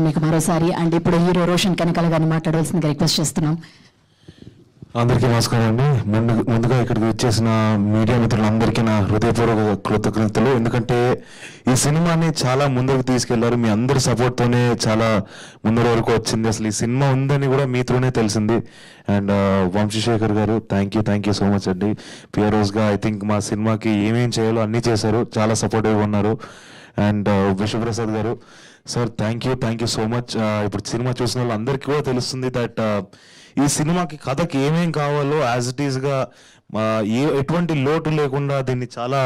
మీకు మరోసారి. అండ్ ఇప్పుడు హీరో రోషన్ కనకాల గారిని మాట్లాడవలసిందిగా రిక్వెస్ట్ చేస్తున్నాం. అందరికీ నమస్కారం అండి. ముందుగా ఇక్కడికి వచ్చేసిన మీడియా మిత్రులందరికీ నా హృదయపూర్వక కృతజ్ఞతలు. ఎందుకంటే ఈ సినిమాని చాలా ముందుకు తీసుకెళ్లారు. మీ అందరి సపోర్ట్తోనే చాలా ముందు వరకు వచ్చింది. అసలు ఈ సినిమా ఉందని కూడా మీతోనే తెలిసింది. అండ్ వంశీశేఖర్ గారు థ్యాంక్ యూ సో మచ్ అండి. పియరోస్గా ఐ థింక్ మా సినిమాకి ఏమేం చేయాలో అన్నీ చేశారు, చాలా సపోర్టివ్గా ఉన్నారు. అండ్ విశ్వప్రసాద్ గారు sir thank you so much. ఇప్పుడు సినిమా చూసిన వాళ్ళు అందరికీ కూడా తెలుస్తుంది దట్ ఈ సినిమాకి కథకి ఏమేం కావాలో యాజ్ ఇట్ ఈస్గా ఎటువంటి లోటు లేకుండా దీన్ని చాలా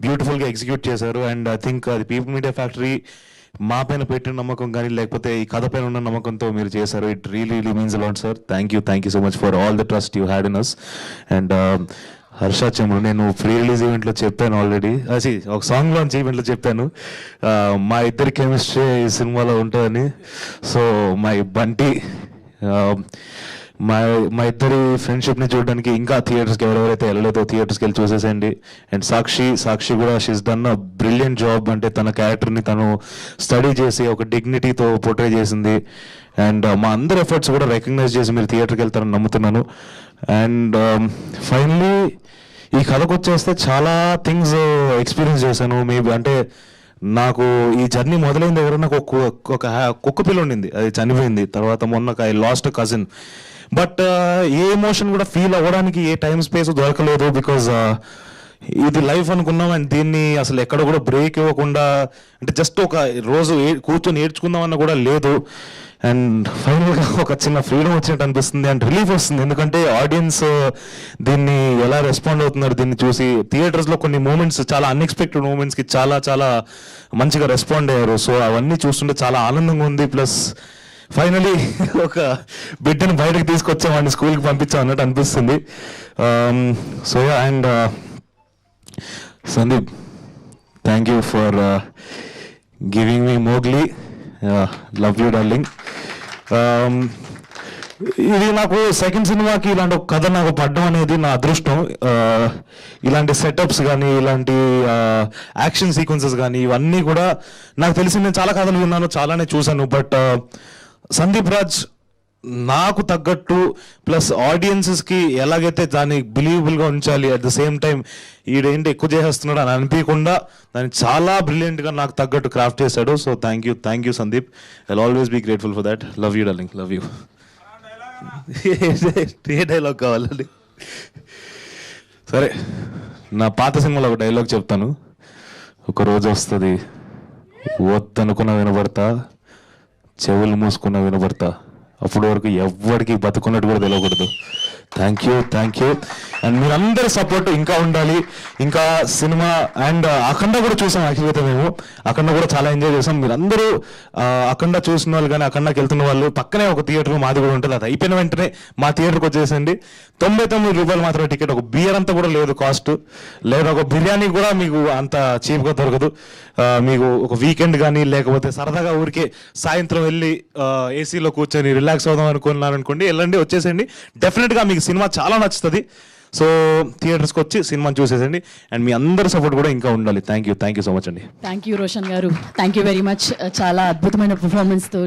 బ్యూటిఫుల్గా ఎగ్జిక్యూట్ చేశారు. అండ్ ఐ థింక్ అది పీపుల్ మీడియా ఫ్యాక్టరీ మా పైన పెట్టిన నమ్మకం కానీ లేకపోతే ఈ కథ పైన ఉన్న నమ్మకంతో మీరు చేశారు. It really means a lot sir. Thank you so much for all the trust you had in us. And Harsha చెమ్రు నేను ప్రీ రిలీజ్ ఈవెంట్లో చెప్పాను ఆల్రెడీ, ఒక సాంగ్ లాంచ్ ఈవెంట్లో చెప్పాను మా ఇద్దరి కెమిస్ట్రీ ఈ సినిమాలో ఉంటుందని. సో మై బంటి మా ఇద్దరి ఫ్రెండ్షిప్ని చూడడానికి ఇంకా థియేటర్స్కి ఎవరెవరైతే వెళ్ళలేదో థియేటర్స్కి వెళ్ళి చూసేసేయండి. అండ్ సాక్షి కూడా she's done a brilliant job. అంటే తన క్యారెక్టర్ని తను స్టడీ చేసి ఒక డిగ్నిటీతో పోర్ట్రే చేసింది. అండ్ మా అందరి ఎఫర్ట్స్ కూడా రికగ్నైజ్ చేసి మీరు థియేటర్కి వెళ్తారని నమ్ముతున్నాను. అండ్ ఫైనలీ ఈ కథకు వచ్చేస్తే చాలా థింగ్స్ ఎక్స్పీరియన్స్ చేశాను. మేబీ అంటే నాకు ఈ జర్నీ మొదలైన దగ్గర నాకు ఒక కుక్క పిల్ల ఉండింది, అది చనిపోయింది. తర్వాత మొన్న I last cousin. But A emotion కూడా ఫీల్ అవ్వడానికి ఏ టైం స్పేస్ దొరకలేదు. బికాజ్ ఇది లైఫ్ అనుకున్నాం. అండ్ దీన్ని అసలు ఎక్కడ కూడా బ్రేక్ ఇవ్వకుండా అంటే జస్ట్ ఒక రోజు కూర్చొని నేర్చుకుందామన్న కూడా లేదు. అండ్ ఫైనల్గా ఒక చిన్న ఫ్రీడమ్ వచ్చినట్టు అనిపిస్తుంది అండ్ రిలీఫ్ వస్తుంది. ఎందుకంటే ఆడియన్స్ దీన్ని ఎలా రెస్పాండ్ అవుతున్నారు దీన్ని చూసి. థియేటర్స్లో కొన్ని మూమెంట్స్ చాలా అన్ఎక్స్పెక్టెడ్ మూమెంట్స్కి చాలా మంచిగా రెస్పాండ్ అయ్యారు. సో అవన్నీ చూస్తుంటే చాలా ఆనందంగా ఉంది. ప్లస్ ఫైనలీ ఒక బిడ్డని బయటకు తీసుకొచ్చామని స్కూల్కి పంపించాం అన్నట్టు అనిపిస్తుంది. So and Sandeep thank you for giving me Mowgli. Love you darling. ఇది నాకు సెకండ్ సినిమాకి ఇలాంటి ఒక కథ నాకు పడ్డం అనేది నా అదృష్టం. ఇలాంటి సెటప్స్ కానీ ఇలాంటి యాక్షన్ సీక్వెన్సెస్ కానీ ఇవన్నీ కూడా నాకు తెలిసి నేను చాలా కథలు విన్నాను, చాలానే చూశాను. బట్ సందీప్ రాజ్ నాకు తగ్గట్టు ప్లస్ ఆడియన్సెస్కి ఎలాగైతే దాన్ని బిలీవబుల్గా ఉంచాలి, అట్ ద సేమ్ టైం ఈడేంటి ఎక్కువ చేసేస్తున్నాడు అని అనిపించకుండా దాన్ని చాలా బ్రిలియంట్గా నాకు తగ్గట్టు క్రాఫ్ట్ చేశాడు. So thank you Sandeep. I always be grateful for that. Love you darling, love you. ఏ డైలాగ్ కావాలండి? సరే, నా పాత సినిమాలో ఒక డైలాగ్ చెప్తాను. ఒక రోజు వస్తుంది వద్దనుకున్న వినబడతా, చెవులు మూసుకున్న వినబడతా, అప్పటి వరకు ఎవ్వడికి బతుకున్నట్టు కూడా తెలియకూడదు. Thank you. అండ్ మీరందరి సపోర్ట్ ఇంకా ఉండాలి. ఇంకా సినిమా అండ్ అఖండ కూడా చూసాం. యాక్చువల్గా మేము అఖండ కూడా చాలా ఎంజాయ్ చేసాం. మీరందరూ అఖండ చూసిన వాళ్ళు కానీ అఖండకి వెళ్తున్న వాళ్ళు పక్కనే ఒక థియేటర్ మాది కూడా ఉంటుంది. అది అయిపోయిన వెంటనే మా థియేటర్కి వచ్చేసండి. 99 రూపాయలు మాత్రమే టికెట్. ఒక బియర్ అంతా కూడా లేదు కాస్ట్. లేదా ఒక బిర్యానీ కూడా మీకు అంత చీప్గా దొరకదు. మీకు ఒక వీకెండ్ కానీ లేకపోతే సరదాగా ఊరికే సాయంత్రం వెళ్ళి ఏసీలో కూర్చొని రిలాక్స్ అవుదాం అనుకున్నారనుకోండి, వెళ్ళండి, వచ్చేసేయండి. డెఫినెట్గా మీకు సినిమా చాలా నచ్చుతుంది. సో థియేటర్స్కి వచ్చి సినిమాని చూసేసండి. అండ్ మీ అందరి సపోర్ట్ కూడా ఇంకా ఉండాలి. థ్యాంక్ యూ సో మచ్ అండి. థ్యాంక్ యూ రోషన్ గారు, థ్యాంక్ యూ వెరీ మచ్. చాలా అద్భుతమైన పర్ఫార్మెన్స్తో